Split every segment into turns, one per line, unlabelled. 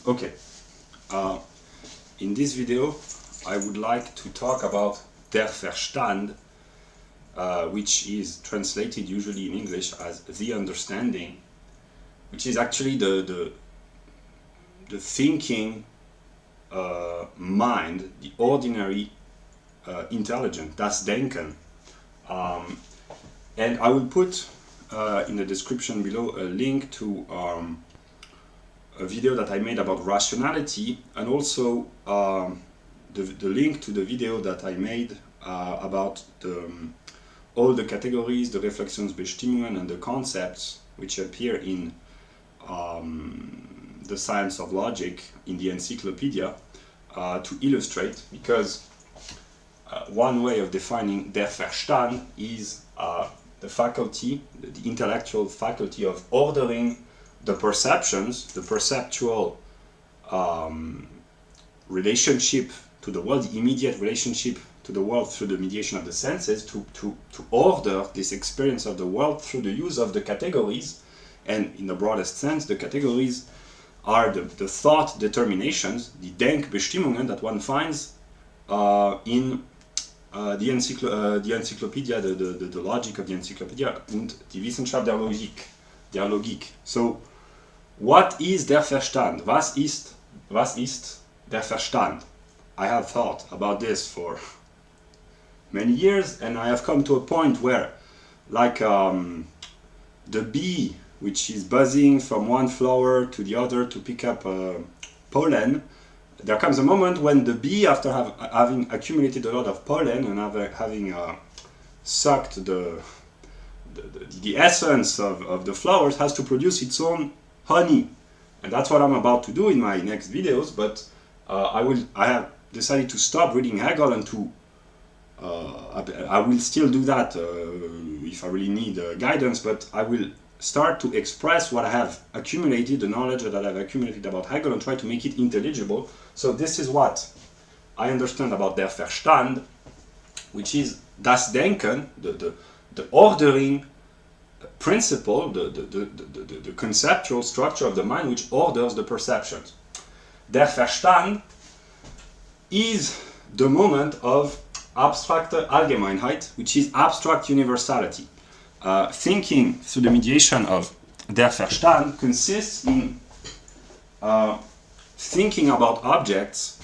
Okay, uh, in this video I would like to talk about der Verstand, which is translated usually in English as the understanding, which is actually the thinking mind, the ordinary intelligence, das Denken. And I will put in the description below a link to a video that I made about rationality, and also the link to the video that I made about all the categories, the Reflexionsbestimmungen, and the concepts which appear in the science of logic in the encyclopedia to illustrate, because one way of defining der Verstand is the faculty, the intellectual faculty of ordering the perceptions, the perceptual relationship to the world, the immediate relationship to the world through the mediation of the senses, to order this experience of the world through the use of the categories. And in the broadest sense, the categories are the thought determinations, the Denkbestimmungen that one finds in the Encyclopedia, the logic of the Encyclopedia, und die Wissenschaft der Logik. So, what is der Verstand? Was ist der Verstand? I have thought about this for many years, and I have come to a point where, like the bee which is buzzing from one flower to the other to pick up pollen, there comes a moment when the bee, after having accumulated a lot of pollen and having sucked the essence of the flowers, has to produce its own honey. And that's what I'm about to do in my next videos, but I have decided to stop reading Hegel and to I will still do that if I really need guidance, but I will start to express what I have accumulated, the knowledge that I've accumulated about Hegel, and try to make it intelligible. So this is what I understand about der Verstand, which is das Denken, the ordering principle, the conceptual structure of the mind which orders the perceptions. Der Verstand is the moment of abstrakte Allgemeinheit, which is abstract universality. Thinking through the mediation of der Verstand consists in thinking about objects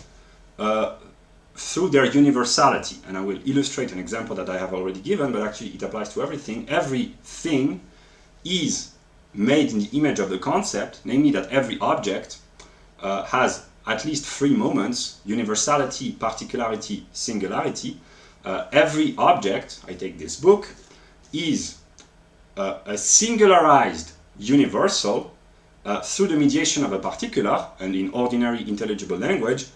through their universality. And I will illustrate an example that I have already given, but actually it applies to everything. Everything is made in the image of the concept, namely that every object has at least three moments: universality, particularity, singularity. Every object, I take this book, is a singularized universal through the mediation of a particular, and in ordinary intelligible language,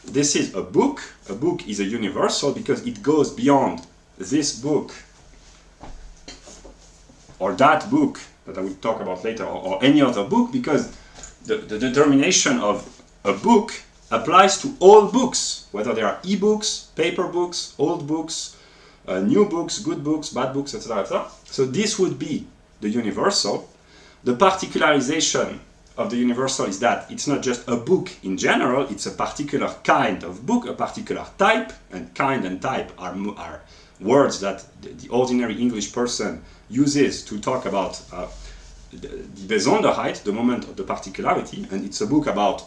this is a book. A book is a universal because it goes beyond this book or that book that I will talk about later, or any other book, because the determination of a book applies to all books, whether they are e-books, paper books, old books, new books, good books, bad books, etc., etc. So this would be the universal. The particularization of the universal is that it's not just a book in general, it's a particular kind of book, a particular type, and kind and type are words that the ordinary English person uses to talk about the Besonderheit, the moment of the particularity, and it's a book about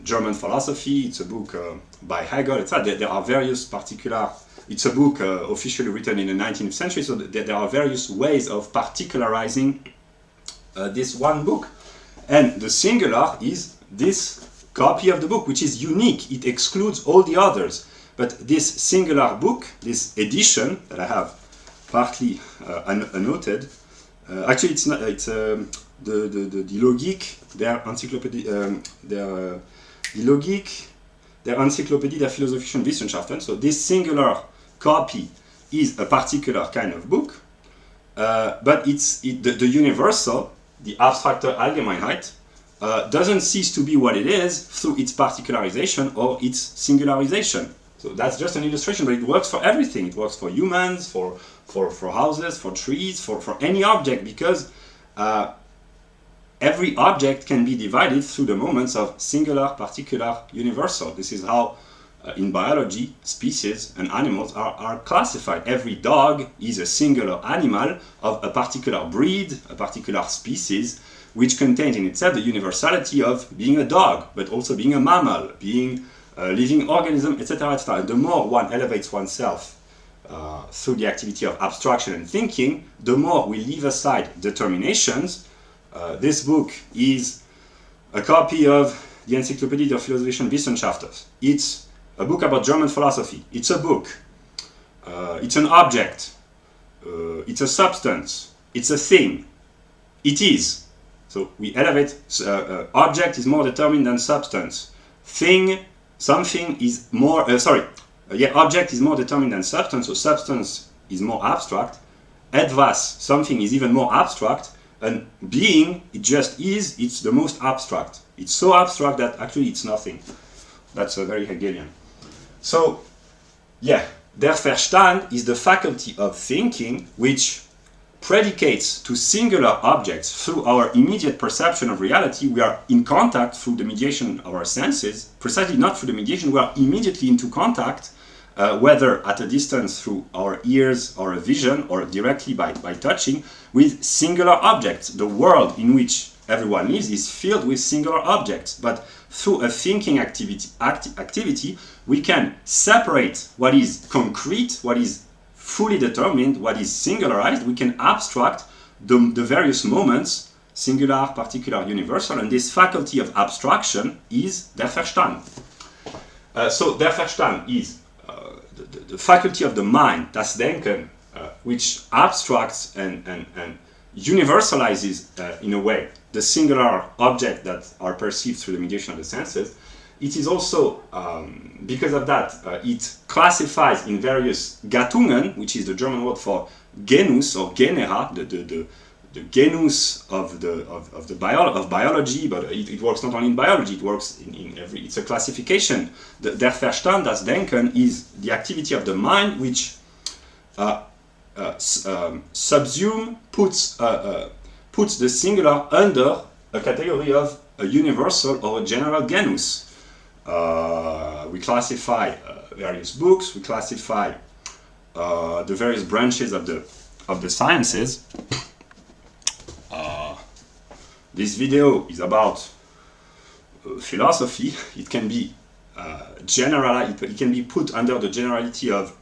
German philosophy, it's a book by Hegel, etc. There are various particular. It's a book officially written in the 19th century, so there are various ways of particularizing this one book. And the singular is this copy of the book, which is unique. It excludes all the others. But this singular book, this edition that I have partly annotated, actually it's not. It's die Logik der Enzyklopädie, die Logik der Enzyklopädie der philosophischen Wissenschaften. So this singular copy is a particular kind of book, but the universal, the abstrakte Allgemeinheit, doesn't cease to be what it is through its particularization or its singularization. So that's just an illustration, but it works for everything. It works for humans, for houses, for trees, for any object, because every object can be divided through the moments of singular, particular, universal. This is how in biology, species and animals are classified. Every dog is a singular animal of a particular breed, a particular species, which contains in itself the universality of being a dog, but also being a mammal, being a living organism, etc., etc. And the more one elevates oneself through the activity of abstraction and thinking, the more we leave aside determinations. This book is a copy of the Encyclopädie der Philosophischen Wissenschaften. It's a book about German philosophy. It's a book. It's an object. It's a substance. It's a thing. It is. So we elevate. Object is more determined than substance. Thing, something is more. Object is more determined than substance. So substance is more abstract. Adress, something is even more abstract. And being, it just is. It's the most abstract. It's so abstract that actually it's nothing. That's very Hegelian. So, yeah, der Verstand is the faculty of thinking which predicates to singular objects through our immediate perception of reality. We are in contact through the mediation of our senses, precisely not through the mediation, we are immediately into contact, whether at a distance through our ears or a vision or directly by touching, with singular objects. The world in which everyone lives is filled with singular objects, but through a thinking activity, we can separate what is concrete, what is fully determined, what is singularized. We can abstract the various moments, singular, particular, universal, and this faculty of abstraction is der Verstand. So der Verstand is the faculty of the mind, das Denken, which abstracts and universalizes in a way the singular objects that are perceived through the mediation of the senses. It is also, because of that, it classifies in various Gattungen, which is the German word for genus or genera, the genus of biology, but it works not only in biology, it works in every, it's a classification. Der Verstand, das Denken, is the activity of the mind which puts the singular under a category of a universal or a general genus. We classify various books, we classify the various branches of the sciences. This video is about philosophy. It can be generalized, it can be put under the generality of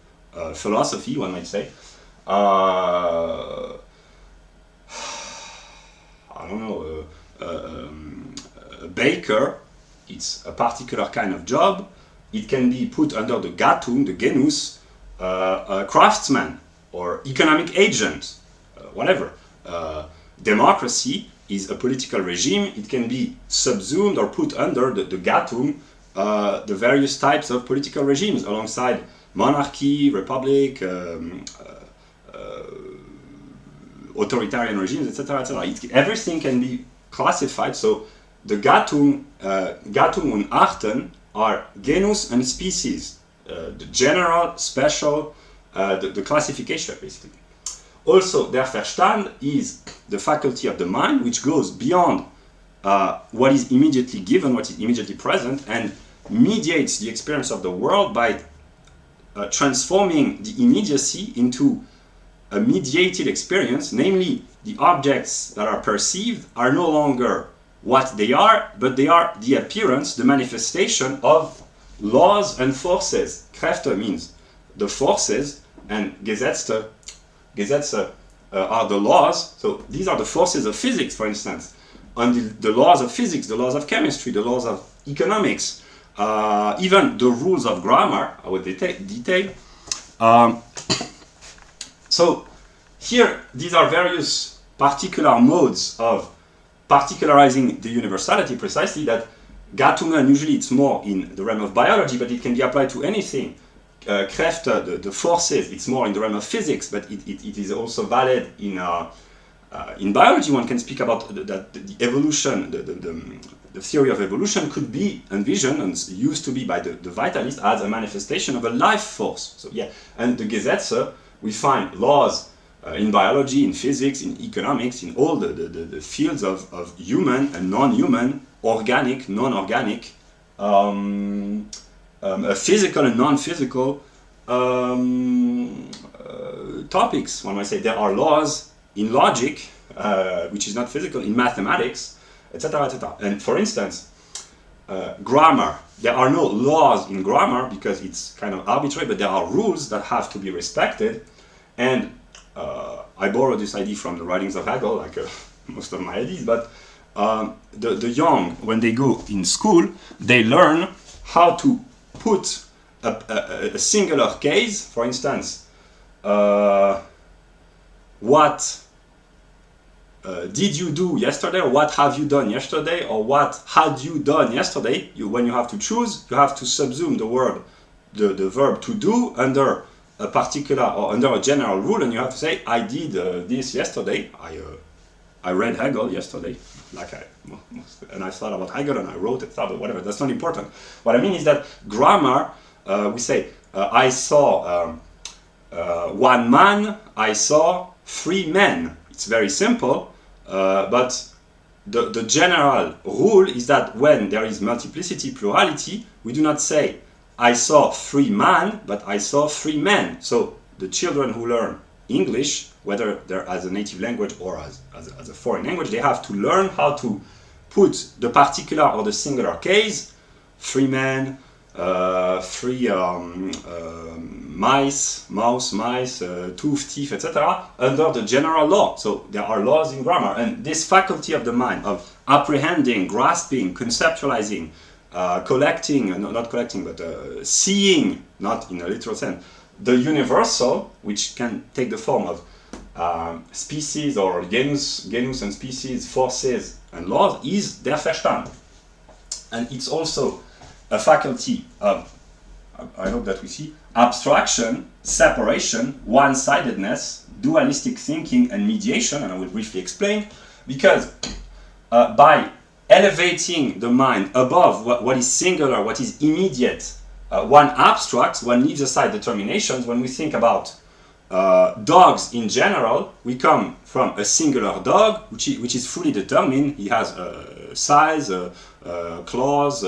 philosophy, one might say. I don't know, a baker, it's a particular kind of job. It can be put under the Gattung, the genus, a craftsman or economic agent, whatever. Democracy is a political regime. It can be subsumed or put under the Gattung, the various types of political regimes alongside monarchy, republic, authoritarian regimes, etc., etc. Everything can be classified. So the Gattung und Arten are genus and species, the general, special, the classification basically. Also, der Verstand is the faculty of the mind which goes beyond what is immediately given, what is immediately present, and mediates the experience of the world by transforming the immediacy into a mediated experience, namely the objects that are perceived are no longer what they are, but they are the appearance, the manifestation of laws and forces. Kräfte means the forces, and Gesetze are the laws. So these are the forces of physics, for instance, and the laws of physics, the laws of chemistry, the laws of economics, even the rules of grammar, I will detail. So here, these are various particular modes of particularizing the universality, precisely that Gattungen, usually it's more in the realm of biology, but it can be applied to anything. Kräfte, the forces, it's more in the realm of physics, but it is also valid in biology. One can speak about that the evolution, the theory of evolution could be envisioned and used to be by the vitalists as a manifestation of a life force. So yeah, and the Gesetze, we find laws in biology, in physics, in economics, in all the fields of human and non-human, organic, non-organic, physical and non-physical topics. One might say there are laws in logic, which is not physical, in mathematics, etc., etc. And for instance, grammar. There are no laws in grammar because it's kind of arbitrary, but there are rules that have to be respected. And I borrowed this idea from the writings of Hegel, like most of my ideas, but the young, when they go in school, they learn how to put a singular case, for instance, what did you do yesterday, or what have you done yesterday, or what had you done yesterday. When you have to choose, you have to subsume the word, the verb to do under a particular or under a general rule, and you have to say, I did this yesterday. I read Hegel yesterday, and I thought about Hegel and I wrote it, but whatever, that's not important. What I mean is that grammar, we say, I saw one man, I saw three men. It's very simple, but the general rule is that when there is multiplicity, plurality, we do not say, I saw three men, but I saw three men. So the children who learn English, whether they're as a native language or as a foreign language, they have to learn how to put the particular or the singular case, three men, three mice, tooth, teeth, etc., under the general law. So there are laws in grammar, and this faculty of the mind of apprehending, grasping, conceptualizing, collecting, not collecting, but seeing, not in a literal sense, the universal, which can take the form of species or genus and species, forces and laws, is der Verstand. And it's also a faculty of, I hope that we see, abstraction, separation, one-sidedness, dualistic thinking and mediation, and I will briefly explain, because by elevating the mind above what is singular, what is immediate, one abstracts, one leaves aside determinations. When we think about dogs in general, we come from a singular dog, which is fully determined. He has size, claws,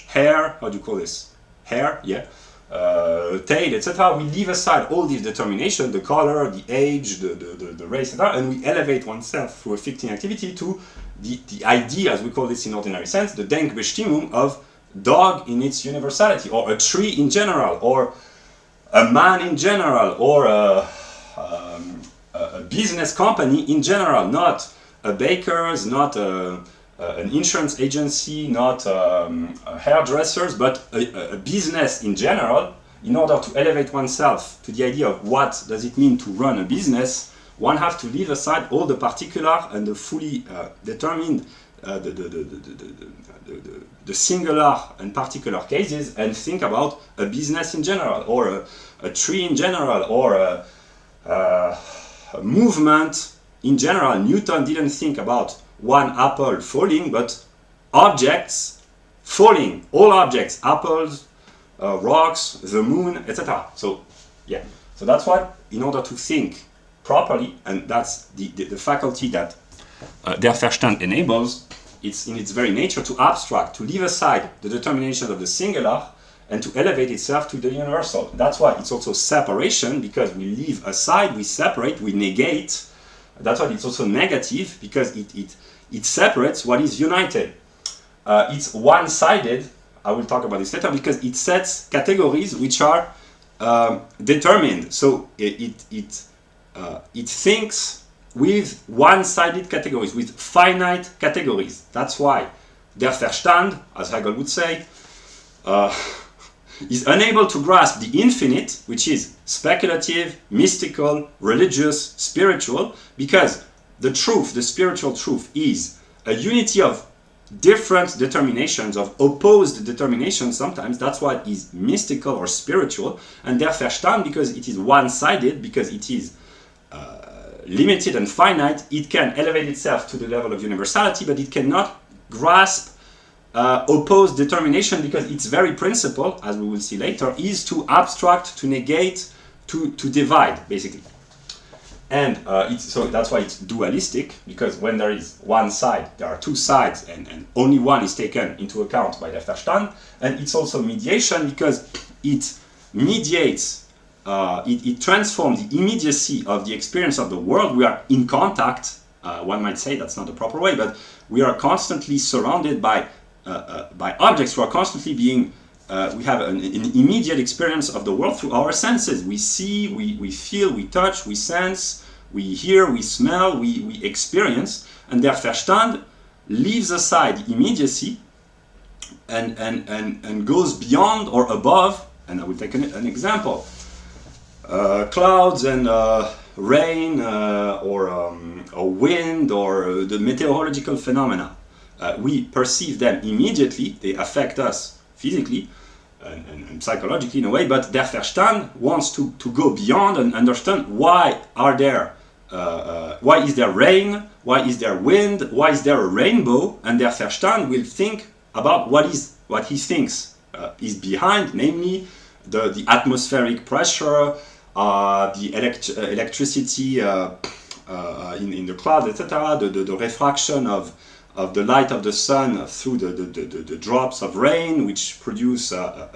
hair, how do you call this? Hair, yeah. Tail, etc. We leave aside all these determinations, the color, the age, the race, etc., and we elevate oneself through a fitting activity to the idea, as we call this in ordinary sense, the Denkbestimmung of dog in its universality, or a tree in general, or a man in general, or a business company in general, not a baker's, not an insurance agency, not hairdressers, but a business in general. In order to elevate oneself to the idea of what does it mean to run a business, one has to leave aside all the particular and the fully determined, the singular and particular cases, and think about a business in general, or a tree in general, or a movement in general. Newton didn't think about one apple falling, but objects falling, all objects, apples, rocks, the moon, etc. So, yeah. So that's what, in order to think properly, and that's the faculty that der Verstand enables, it's in its very nature to abstract, to leave aside the determination of the singular, and to elevate itself to the universal. That's why it's also separation, because we leave aside, we separate, we negate. That's why it's also negative, because it separates what is united. It's one-sided, I will talk about this later, because it sets categories which are determined. So it thinks with one-sided categories, with finite categories. That's why der Verstand, as Hegel would say, is unable to grasp the infinite, which is speculative, mystical, religious, spiritual, because the truth, the spiritual truth, is a unity of different determinations, of opposed determinations sometimes. That's why it is mystical or spiritual. And der Verstand, because it is one-sided, because it is limited and finite, it can elevate itself to the level of universality, but it cannot grasp opposed determination, because its very principle, as we will see later, is to abstract, to negate, to divide, basically. And so that's why it's dualistic, because when there is one side, there are two sides, and only one is taken into account by the Verstand. And it's also mediation, because it mediates, it transforms the immediacy of the experience of the world. We are in contact, one might say that's not the proper way, but we are constantly surrounded by objects. We are constantly being, we have an immediate experience of the world through our senses. We see, we feel, we touch, we sense, we hear, we smell, we experience, and their Verstand leaves aside the immediacy and goes beyond or above. And I will take an example. Clouds and rain or wind or the meteorological phenomena. We perceive them immediately, they affect us physically and psychologically in a way, but their Verstand wants to go beyond and understand why is there rain, why is there wind, why is there a rainbow, and their Verstand will think about what he thinks is behind, namely the atmospheric pressure, the electricity in the cloud, etc., the refraction of the light of the sun through the drops of rain, which produce I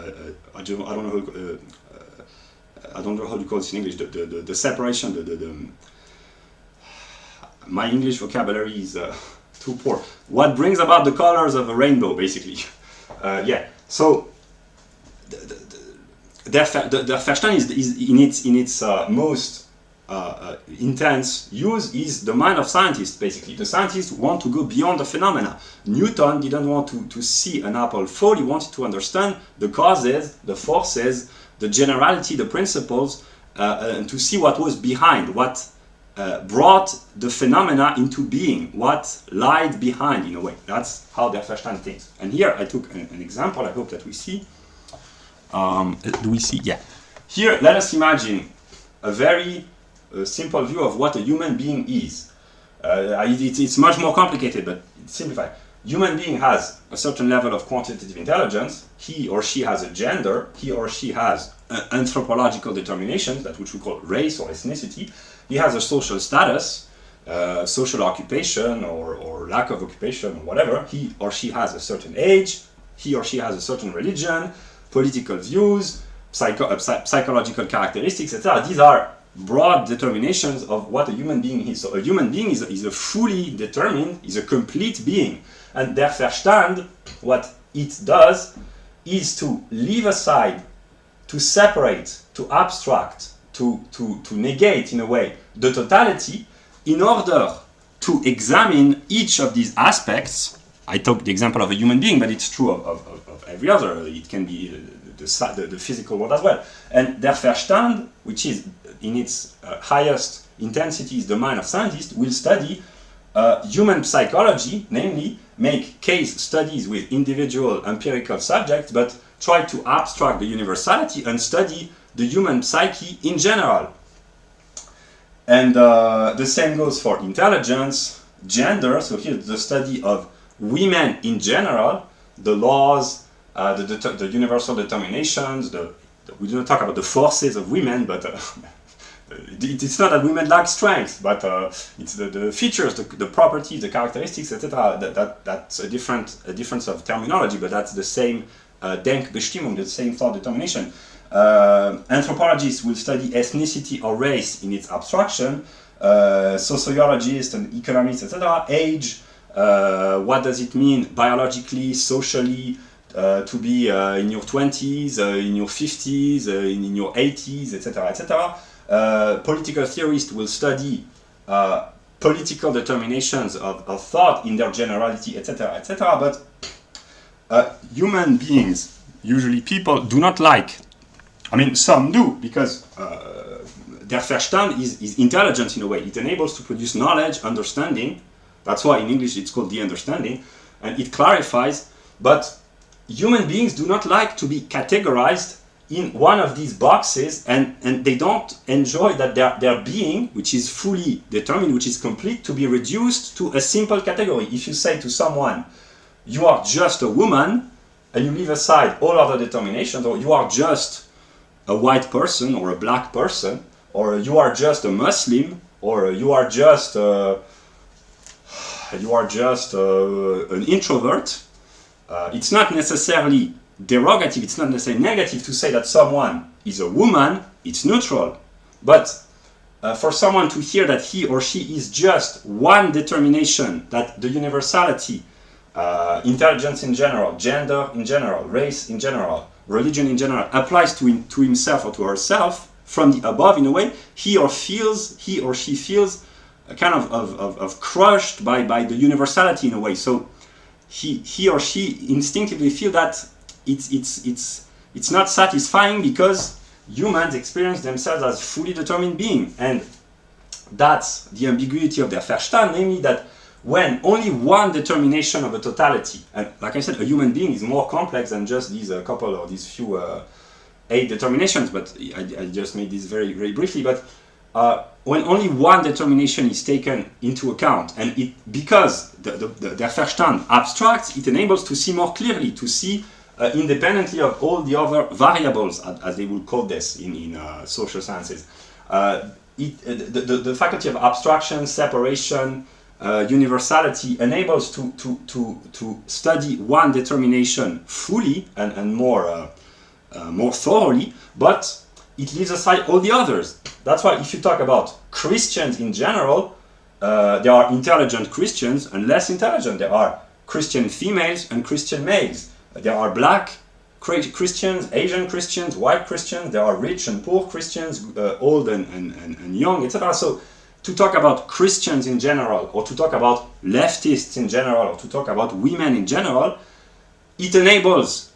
don't know how to call this in English. The separation. My English vocabulary is too poor. What brings about the colors of a rainbow, basically? Yeah. So the Verstand is in its most intense use is the mind of scientists, basically. The scientists want to go beyond the phenomena. Newton didn't want to see an apple fall, he wanted to understand the causes, the forces, the generality, the principles, and to see what was behind, what brought the phenomena into being, what lied behind, in a way. That's how the Verstand thinks. And here I took an example, I hope that we see. Do we see? Yeah. Here, let us imagine a very simple view of what a human being is. It's much more complicated, but it's simplified. Human being has a certain level of quantitative intelligence. He or she has a gender. He or she has anthropological determinations, that which we call race or ethnicity. He has a social status, social occupation or lack of occupation or whatever. He or she has a certain age. He or she has a certain religion, political views, psychological characteristics, etc. These are broad determinations of what a human being is. So a human being is a fully determined, is a complete being. And their Verstand, what it does is to leave aside, to separate, to abstract, to negate, in a way, the totality, in order to examine each of these aspects. I took the example of a human being, but it's true of every other. It can be the physical world as well. And their Verstand, which is in its highest intensity is the mind of scientists, will study human psychology, namely make case studies with individual empirical subjects, but try to abstract the universality and study the human psyche in general. And the same goes for intelligence, gender. So here the study of women in general, the laws, the universal determinations, we do not talk about the forces of women, but it's not that women lack strength, but it's the features, the properties, the characteristics, etc. That's a difference of terminology, but that's the same Denkbestimmung, the same thought determination. Anthropologists will study ethnicity or race in its abstraction. Sociologists and economists, etc. Age, what does it mean biologically, socially, to be in your 20s, in your 50s, in your 80s, etc., etc. Political theorists will study political determinations of thought in their generality, etc., etc. But human beings, usually people, do not like. I mean, some do, because their Verstand is intelligence in a way. It enables to produce knowledge, understanding. That's why in English it's called the understanding, and it clarifies. But human beings do not like to be categorized in one of these boxes, and they don't enjoy that their being, which is fully determined, which is complete, to be reduced to a simple category. If you say to someone, you are just a woman, and you leave aside all other determinations, or you are just a white person or a black person, or you are just a Muslim, or you are just an introvert. It's not necessarily derogative, it's not necessarily negative to say that someone is a woman, it's neutral. But for someone to hear that he or she is just one determination, that the universality, intelligence in general, gender in general, race in general, religion in general, applies to himself or to herself from the above, in a way, he or she feels kind of crushed by the universality in a way. So he or she instinctively feel that it's not satisfying because humans experience themselves as fully determined beings, and that's the ambiguity of their Verstand, namely that when only one determination of a totality, and like I said, a human being is more complex than just these couple or these few 8 determinations, but I just made this very, very briefly, but when only one determination is taken into account, and because their Verstand abstracts, it enables to see more clearly, to see independently of all the other variables, as they would call this in social sciences. The faculty of abstraction, separation, universality enables to study one determination fully and more thoroughly, but it leaves aside all the others. That's why if you talk about Christians in general, there are intelligent Christians and less intelligent. There are Christian females and Christian males. There are black Christians, Asian Christians, white Christians. There are rich and poor Christians, old and young, etc. So to talk about Christians in general, or to talk about leftists in general, or to talk about women in general, it enables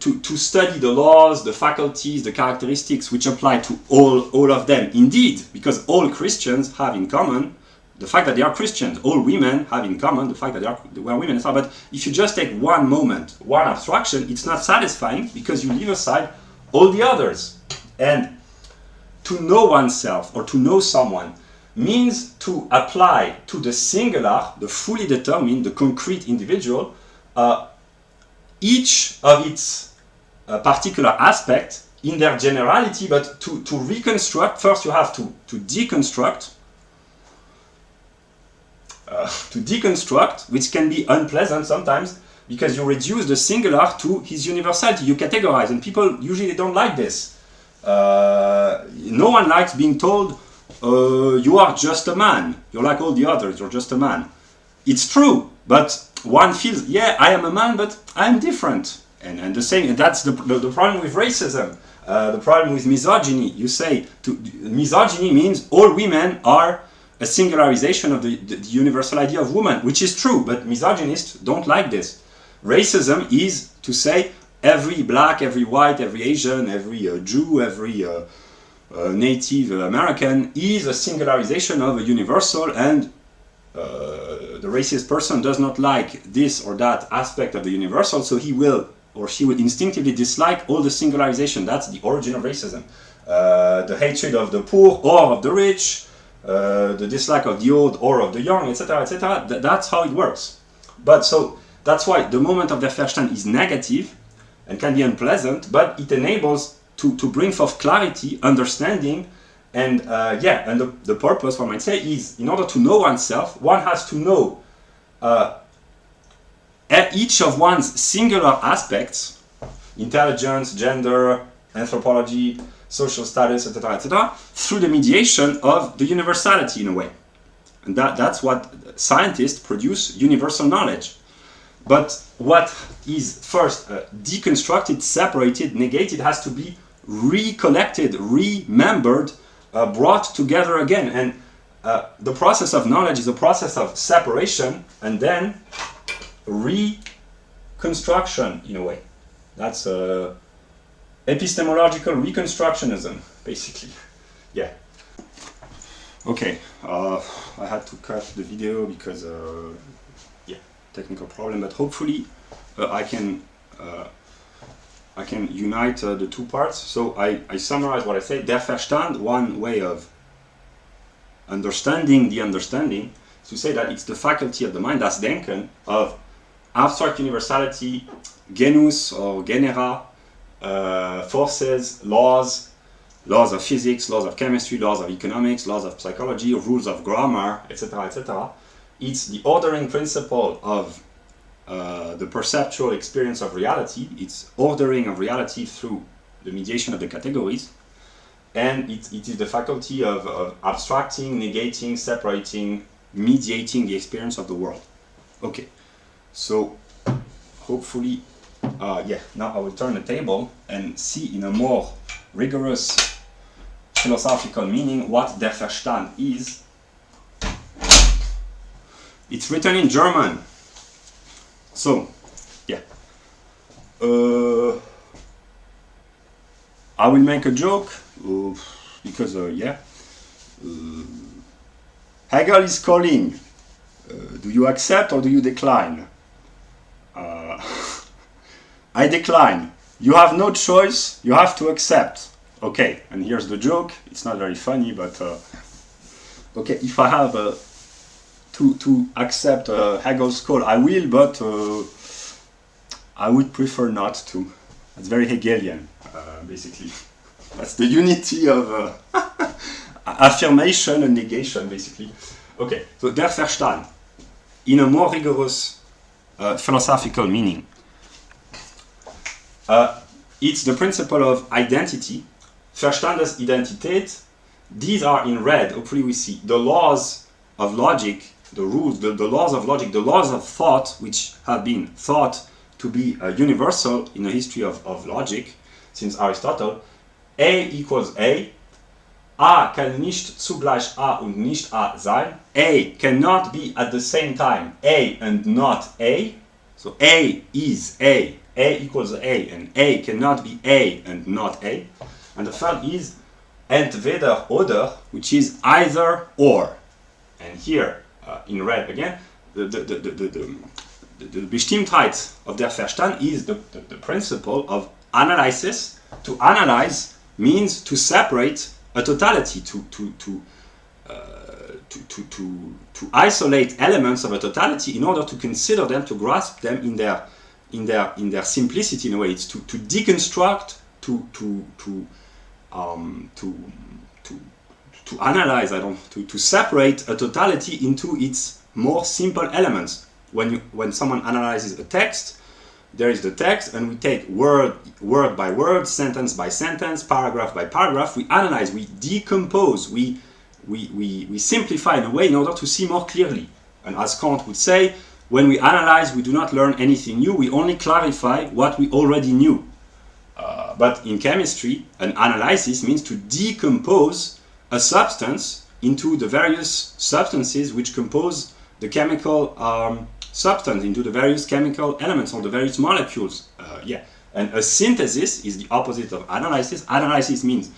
to study the laws, the faculties, the characteristics which apply to all of them. Indeed, because all Christians have in common the fact that they are Christians. All women have in common the fact that they are women. But if you just take one moment, one abstraction, it's not satisfying because you leave aside all the others. And to know oneself or to know someone means to apply to the singular, the fully determined, the concrete individual, each of its particular aspect in their generality, but to reconstruct, first you have to deconstruct, which can be unpleasant sometimes, because you reduce the singular to his universality, you categorize, and people usually don't like this. No one likes being told, you are just a man, you're like all the others, you're just a man. It's true, but one feels, yeah, I am a man, but I'm different. And the same, and that's the problem with racism, the problem with misogyny. You say, misogyny means all women are a singularization of the universal idea of woman, which is true, but misogynists don't like this. Racism is to say every black, every white, every Asian, every Jew, every Native American is a singularization of a universal, and the racist person does not like this or that aspect of the universal, so he will or she will instinctively dislike all the singularization. That's the origin of racism. The hatred of the poor or of the rich, the dislike of the old or of the young, etc., etc. That's how it works. But so that's why the moment of the Verstand is negative and can be unpleasant, but it enables to bring forth clarity, understanding, and and the purpose, one might say, is in order to know oneself, one has to know at each of one's singular aspects, intelligence, gender, anthropology, social status, etc., etc., through the mediation of the universality in a way. And that's what scientists produce, universal knowledge. But what is first deconstructed, separated, negated, has to be recollected, remembered, brought together again. And the process of knowledge is a process of separation and then reconstruction in a way. That's epistemological reconstructionism, basically. Yeah. Okay, I had to cut the video because, technical problem, but hopefully I can unite the two parts. So I summarize what I say. Der Verstand, one way of understanding the understanding, is to say that it's the faculty of the mind, das Denken, of abstract universality, genus or genera, forces, laws, laws of physics, laws of chemistry, laws of economics, laws of psychology, rules of grammar, etc., etc. It's the ordering principle of the perceptual experience of reality. It's ordering of reality through the mediation of the categories. And it is the faculty of abstracting, negating, separating, mediating the experience of the world. Okay, so hopefully, now I will turn the table and see in a more rigorous philosophical meaning what der Verstand is. It's written in German. So, yeah. I will make a joke because, Hegel is calling. Do you accept or do you decline? I decline. You have no choice. You have to accept. Okay, and here's the joke. It's not very funny, but okay, if I have to accept Hegel's call, I will, but I would prefer not to. That's very Hegelian, basically. That's the unity of affirmation and negation, basically. Okay, so der Verstand, in a more rigorous philosophical meaning. It's the principle of identity. Verstandesidentität. These are in red. Hopefully we see the laws of logic, the rules, the laws of logic, the laws of thought, which have been thought to be universal in the history of logic since Aristotle. A equals A. A kann nicht zugleich A und nicht A sein. A cannot be at the same time A and not A. So A is A. A equals A, and A cannot be A and not A. And the third is entweder oder, which is either or. And here, in red again, the Bestimmtheit of der Verstand is the principle of analysis. To analyze means to separate a totality, to isolate elements of a totality in order to consider them, to grasp them in their simplicity. In a way, it's to deconstruct, to analyze. To separate a totality into its more simple elements. When someone analyzes a text, there is the text, and we take word by word, sentence by sentence, paragraph by paragraph. We analyze, we decompose, we simplify in a way in order to see more clearly. And as Kant would say, when we analyze, we do not learn anything new, we only clarify what we already knew. But in chemistry, an analysis means to decompose a substance into the various substances which compose the chemical substance, into the various chemical elements or the various molecules. And a synthesis is the opposite of analysis. Analysis means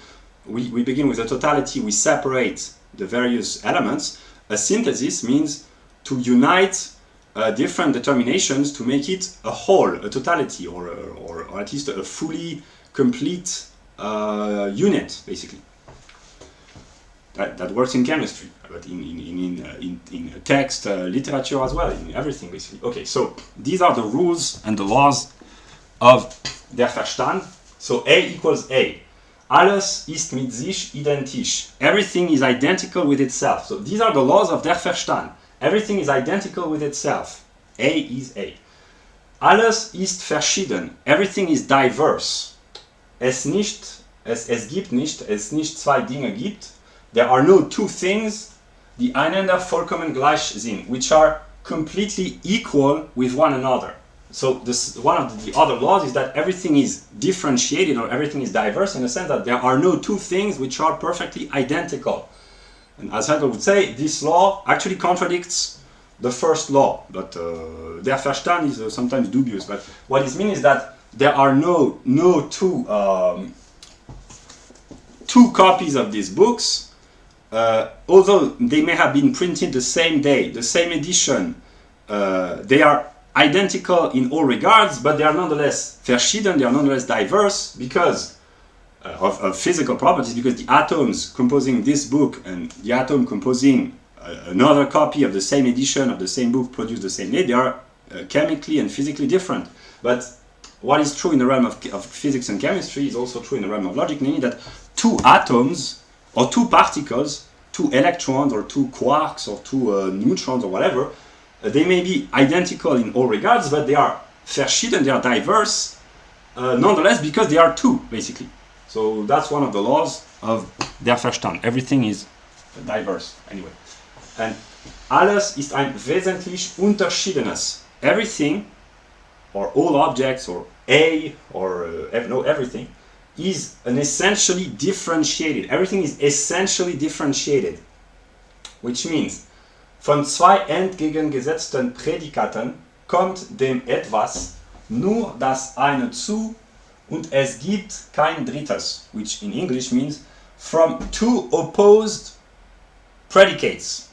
we begin with a totality, we separate the various elements. A synthesis means to unite different determinations to make it a whole, a totality, or at least a fully complete unit, basically. That works in chemistry, but in text, literature as well, in everything, basically. Okay, so these are the rules and the laws of der Verstand. So A equals A. Alles ist mit sich identisch. Everything is identical with itself. So these are the laws of der Verstand. Everything is identical with itself. A is A. Alles ist verschieden. Everything is diverse. Es gibt nicht zwei Dinge gibt. There are no two things, die einander vollkommen gleich sind, which are completely equal with one another. So one of the other laws is that everything is differentiated, or everything is diverse, in the sense that there are no two things which are perfectly identical. And as Hegel would say, this law actually contradicts the first law, but der Verstand is sometimes dubious. But what it means is that there are no two copies of these books. Although they may have been printed the same day, the same edition, they are identical in all regards, but they are nonetheless verschieden, they are nonetheless diverse because of physical properties, because the atoms composing this book and the atom composing another copy of the same edition of the same book produced the same day, they are chemically and physically different. But what is true in the realm of physics and chemistry is also true in the realm of logic, namely that two atoms or two particles, two electrons or two quarks or two neutrons or whatever, they may be identical in all regards, but they are verschieden, they are diverse, nonetheless, because they are two, basically. So that's one of the laws of der Verstand. Everything is diverse, anyway. And alles ist ein wesentlich unterschiedenes. Everything, or all objects, or everything, is an essentially differentiated. Everything is essentially differentiated. Which means, von zwei entgegengesetzten Prädikaten kommt dem etwas nur das eine zu und es gibt kein drittes. Which in English means, from two opposed predicates,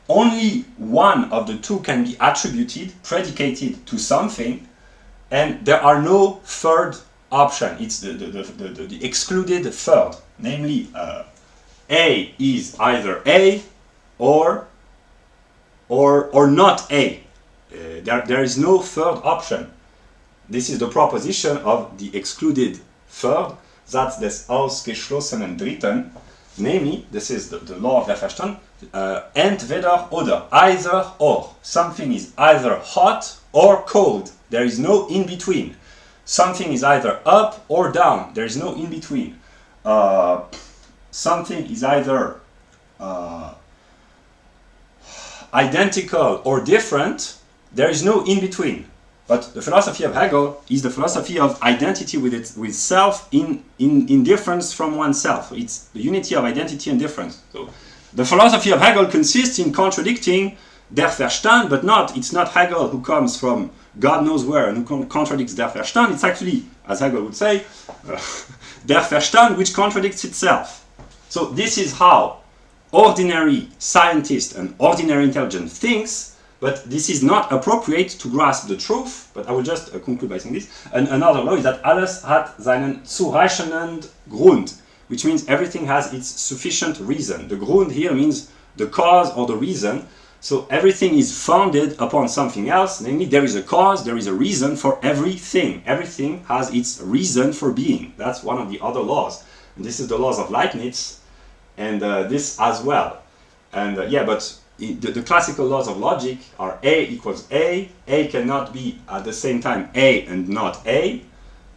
only one of the two can be attributed, predicated to something, and there are no third option. It's the excluded third. Namely, A is either A or not A. There is no third option. This is the proposition of the excluded third, Satz des ausgeschlossenen Dritten. Namely, this is the law of der Verstand, entweder oder, either or. Something is either hot or cold. There is no in between. Something is either up or down. There is no in between. Something is either identical or different. There is no in between. But the philosophy of Hegel is the philosophy of identity with self in difference from oneself. It's the unity of identity and difference. So the philosophy of Hegel consists in contradicting der Verstand, but it's not Hegel who comes from God knows where and who contradicts der Verstand. It's actually, as Hegel would say, der Verstand which contradicts itself. So this is how ordinary scientist and ordinary intelligence thinks. But this is not appropriate to grasp the truth. But I will just conclude by saying this. And another law is that alles hat seinen zureichenden Grund, which means everything has its sufficient reason. The Grund here means the cause or the reason. So everything is founded upon something else. Namely, there is a cause, there is a reason for everything. Everything has its reason for being. That's one of the other laws. And this is the laws of Leibniz, and this as well. And but the classical laws of logic are A equals A. A cannot be at the same time A and not A.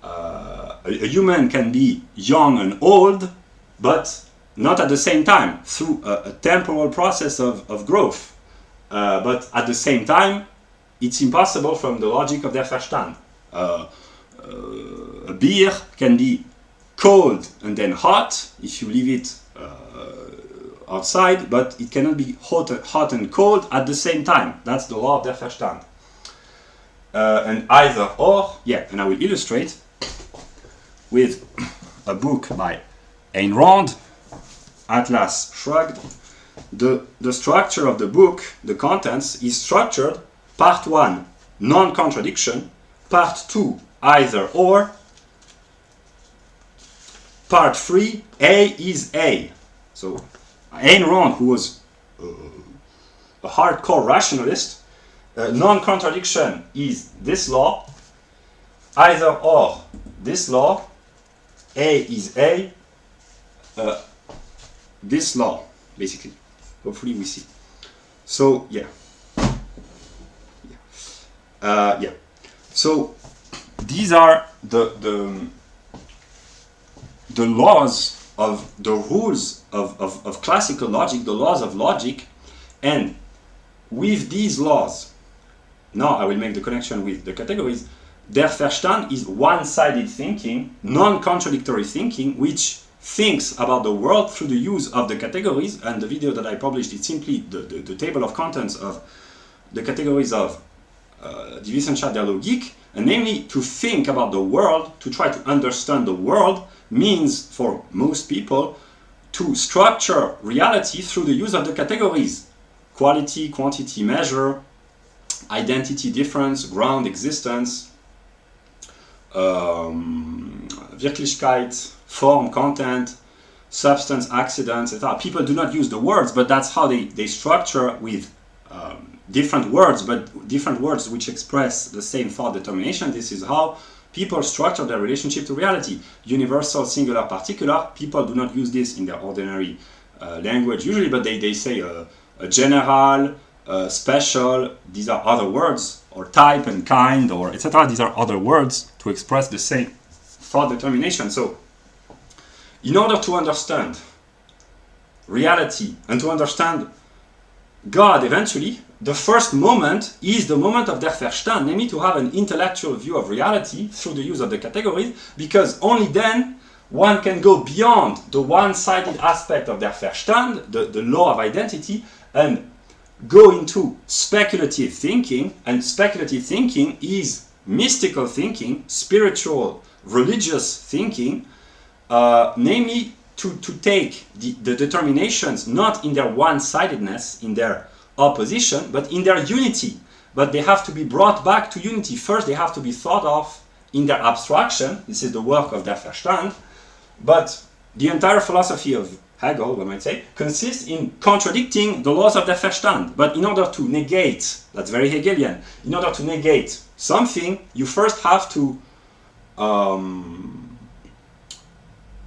A human can be young and old, but not at the same time, through a temporal process of growth. But at the same time, it's impossible from the logic of der Verstand. A beer can be cold and then hot if you leave it outside, but it cannot be hot and cold at the same time. That's the law of der Verstand. And either or, and I will illustrate with a book by Ayn Rand, Atlas Shrugged. The structure of the book, the contents, is structured: part 1, non-contradiction; part 2, either or; part 3, A is A. So Ayn Rand, who was a hardcore rationalist, non-contradiction is this law, either or this law, A is A, this law, basically. Hopefully we see. So so these are the laws of the rules of classical logic, the laws of logic. And with these laws, now I will make the connection with the categories. Der Verstand is one-sided thinking, non-contradictory thinking, which thinks about the world through the use of the categories. And the video that I published is simply the table of contents of the categories of die Wissenschaft der Logik. And namely, to think about the world, to try to understand the world, means for most people to structure reality through the use of the categories: quality, quantity, measure, identity, difference, ground, existence, Wirklichkeit, form, content, substance, accident, etc. People do not use the words, but that's how they structure with different words, but different words which express the same thought determination. This is how people structure their relationship to reality. Universal, singular, particular. People do not use this in their ordinary language usually, but they say a general, special. These are other words, or type and kind, or etc. These are other words to express the same thought determination. So, in order to understand reality and to understand God eventually, the first moment is the moment of der Verstand, namely to have an intellectual view of reality through the use of the categories, because only then one can go beyond the one-sided aspect of der Verstand, the law of identity, and go into speculative thinking. And speculative thinking is mystical thinking, spiritual, religious thinking, namely to take the determinations not in their one-sidedness, in their opposition, but in their unity. But they have to be brought back to unity. First, they have to be thought of in their abstraction. This is the work of der Verstand. But the entire philosophy of Hegel, we might say, consists in contradicting the laws of der Verstand. But in order to negate, that's very Hegelian, in order to negate something, you first have to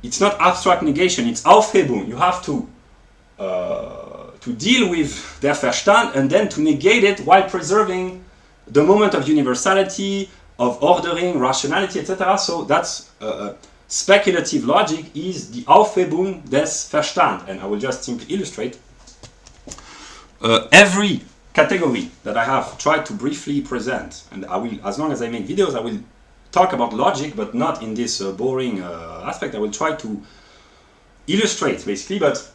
it's not abstract negation, it's Aufhebung. You have to deal with der Verstand and then to negate it while preserving the moment of universality, of ordering, rationality, etc. So that's speculative logic is the Aufhebung des Verstand. And I will just simply illustrate. Every category that I have tried to briefly present, and I will, as long as I make videos, I will talk about logic, but not in this boring aspect. I will try to illustrate, basically. But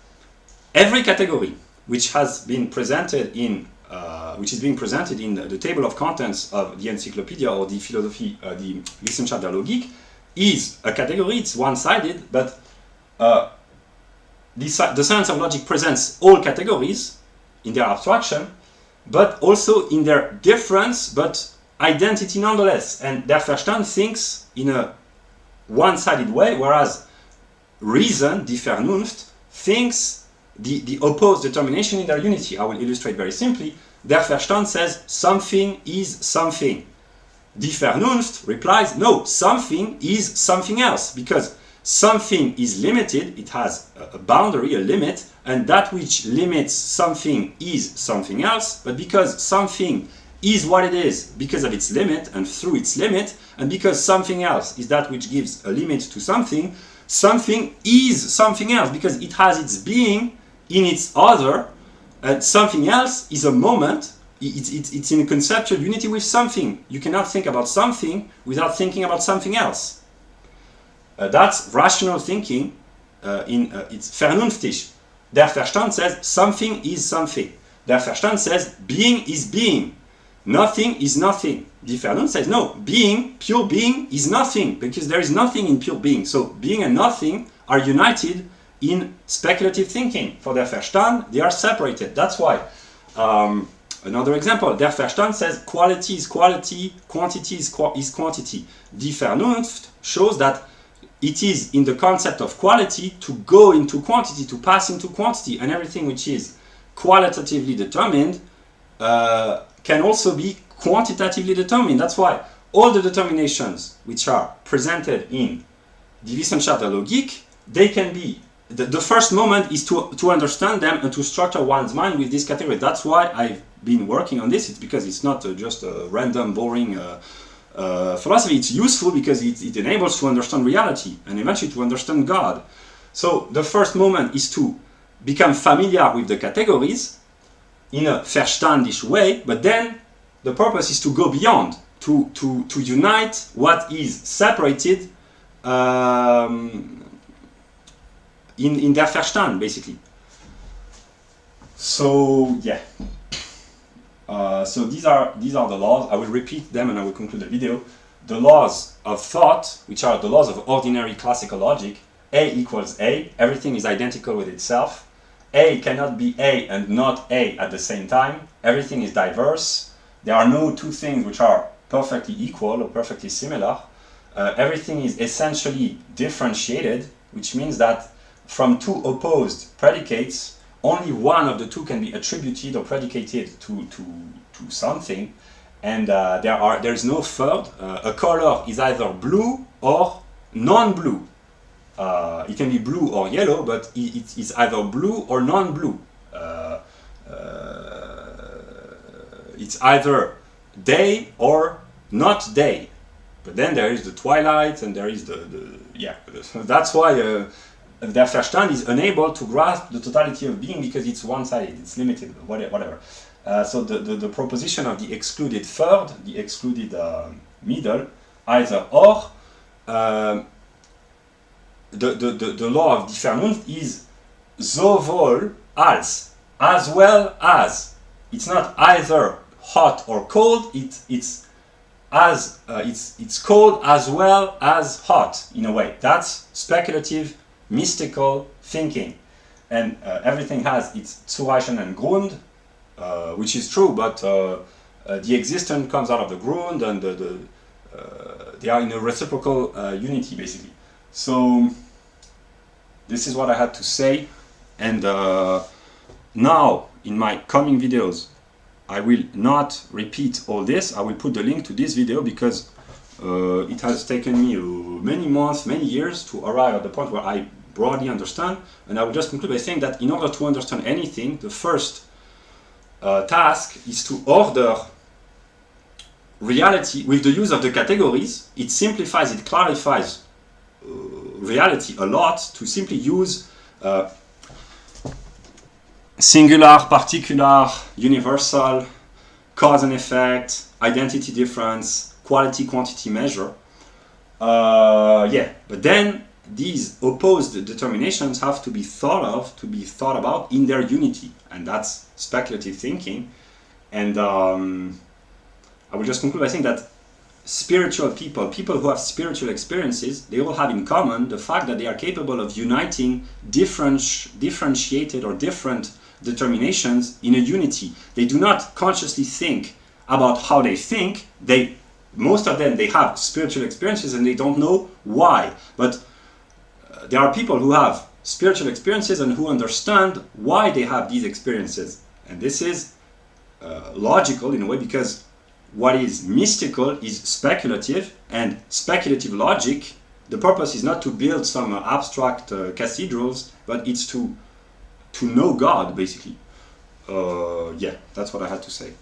every category which has been presented in, which is being presented in the table of contents of the encyclopedia or the philosophy, the Wissenschaft der Logik, is a category. It's one-sided, but the science of logic presents all categories in their abstraction, but also in their difference, but identity nonetheless. And der Verstand thinks in a one-sided way, whereas reason, die Vernunft, thinks the opposed determination in their unity. I will illustrate very simply. Der Verstand says something is something. Die Vernunft replies, no, something is something else, because something is limited, it has a boundary, a limit, and that which limits something is something else. But because something is what it is because of its limit and through its limit, and because something else is that which gives a limit to something, something is something else because it has its being in its other, and something else is a moment. It's in a conceptual unity with something. You cannot think about something without thinking about something else. That's rational thinking. It's vernünftig. Der Verstand says something is something. Der Verstand says being is being. Nothing is nothing. Die Vernunft says no, being, pure being, is nothing, because there is nothing in pure being. So being and nothing are united in speculative thinking. For der Verstand, they are separated. That's why. Another example, der Verstand says quality is quality, quantity is quantity. Die Vernunft shows that it is in the concept of quality to go into quantity, to pass into quantity, and everything which is qualitatively determined can also be quantitatively determined. That's why all the determinations which are presented in die Wissenschaft der Logik, they can be, the first moment is to understand them and to structure one's mind with this category. That's why I've been working on this. It's because it's not just a random, boring philosophy. It's useful because it enables to understand reality and eventually to understand God. So the first moment is to become familiar with the categories in a verstandish way, but then the purpose is to go beyond, to unite what is separated in der Verstand, basically. So yeah. So these are the laws. I will repeat them and I will conclude the video. The laws of thought, which are the laws of ordinary classical logic. A equals A. Everything is identical with itself. A cannot be A and not A at the same time. Everything is diverse. There are no two things which are perfectly equal or perfectly similar. Everything is essentially differentiated, which means that from two opposed predicates, only one of the two can be attributed or predicated to something. and there is no third. A color is either blue or non-blue. It can be blue or yellow, but it is either blue or non-blue. It's either day or not day. But then there is the twilight, and there is yeah. That's why the Verstand is unable to grasp the totality of being, because it's one-sided, it's limited, whatever. So the proposition of the excluded third, the excluded middle, either or, the law of die Vernunft is sowohl als, as well as. It's not either hot or cold. It's cold as well as hot, in a way. That's speculative, mystical thinking, and everything has its Zureichen and Grund, which is true, but the existence comes out of the Grund, and they are in a reciprocal unity, basically. So this is what I had to say, and now in my coming videos I will not repeat all this. I will put the link to this video, because it has taken me many months, many years to arrive at the point where I broadly understand, and I will just conclude by saying that in order to understand anything, the first task is to order reality with the use of the categories. It simplifies, it clarifies reality a lot to simply use singular, particular, universal, cause and effect, identity difference, quality quantity measure. Yeah, but then these opposed determinations have to be thought about in their unity, and that's speculative thinking. And I will just conclude by saying that spiritual people who have spiritual experiences, they all have in common the fact that they are capable of uniting differentiated or different determinations in a unity. They do not consciously think about how they think. Most of them, they have spiritual experiences and they don't know why. But there are people who have spiritual experiences and who understand why they have these experiences. And this is logical in a way, because what is mystical is speculative, and speculative logic, the purpose is not to build some abstract cathedrals, but it's to know God, basically. Yeah, that's what I had to say.